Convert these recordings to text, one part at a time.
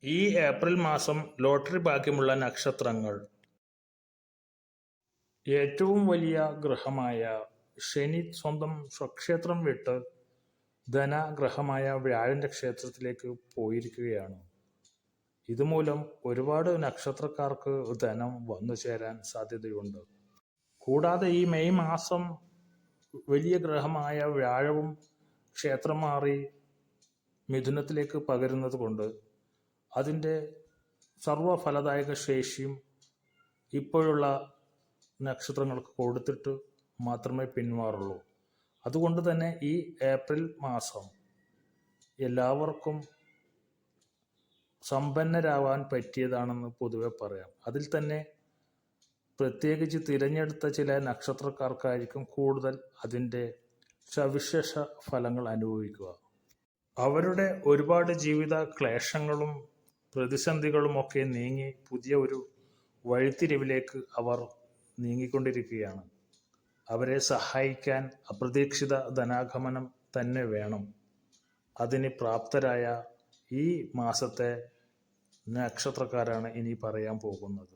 ഈ ഏപ്രിൽ മാസം ലോട്ടറി ഭാഗ്യമുള്ള നക്ഷത്രങ്ങൾ: ഏറ്റവും വലിയ ഗ്രഹമായ ശനി സ്വന്തം സ്വക്ഷേത്രം വിട്ട് ധനഗ്രഹമായ വ്യാഴന്റെ ക്ഷേത്രത്തിലേക്ക് പോയിരിക്കുകയാണ്. ഇതുമൂലം ഒരുപാട് നക്ഷത്രക്കാർക്ക് ധനം വന്നു ചേരാൻ സാധ്യതയുണ്ട്. കൂടാതെ ഈ മെയ് മാസം വലിയ ഗ്രഹമായ വ്യാഴവും ക്ഷേത്രം മാറി മിഥുനത്തിലേക്ക് പകരുന്നത് കൊണ്ട് അതിൻ്റെ സർവഫലദായക ശേഷിയും ഇപ്പോഴുള്ള നക്ഷത്രങ്ങൾക്ക് കൊടുത്തിട്ട് മാത്രമേ പിന്മാറുള്ളൂ. അതുകൊണ്ട് തന്നെ ഈ ഏപ്രിൽ മാസം എല്ലാവർക്കും സമ്പന്നരാവാൻ പറ്റിയതാണെന്ന് പൊതുവെ പറയാം. അതിൽ തന്നെ പ്രത്യേകിച്ച് തിരഞ്ഞെടുത്ത ചില നക്ഷത്രക്കാർക്കായിരിക്കും കൂടുതൽ അതിൻ്റെ സവിശേഷ ഫലങ്ങൾ അനുഭവിക്കുക. അവരുടെ ഒരുപാട് ജീവിത ക്ലേശങ്ങളും പ്രതിസന്ധികളുമൊക്കെ നീങ്ങി പുതിയ ഒരു വഴിത്തിരിവിലേക്ക് അവർ നീങ്ങിക്കൊണ്ടിരിക്കുകയാണ്. അവരെ സഹായിക്കാൻ അപ്രതീക്ഷിത ധനാഗമനം തന്നെ വേണം. അതിന് പ്രാപ്തരായ ഈ മാസത്തെ നക്ഷത്രക്കാരാണ് ഇനി പറയാൻ പോകുന്നത്.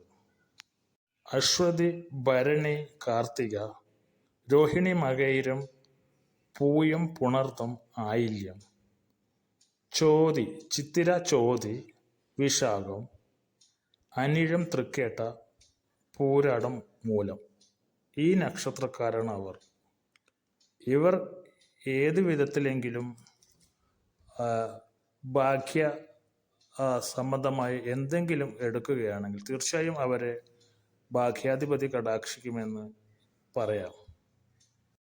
അശ്വതി, ഭരണി, കാർത്തിക, രോഹിണി, മകയിരം, പൂയം, പുണർതം, ആയില്യം, ചോതി, ചിത്തിര, ചോതി, വിശാഖം, അനിഴം, തൃക്കേട്ട, പൂരാടം, മൂലം. ഈ നക്ഷത്രക്കാരാണ് അവർ. ഇവർ ഏത് വിധത്തിലെങ്കിലും ഭാഗ്യ സംബന്ധമായി എന്തെങ്കിലും എടുക്കുകയാണെങ്കിൽ തീർച്ചയായും അവരെ ഭാഗ്യാധിപതി കടാക്ഷിക്കുമെന്ന് പറയാം.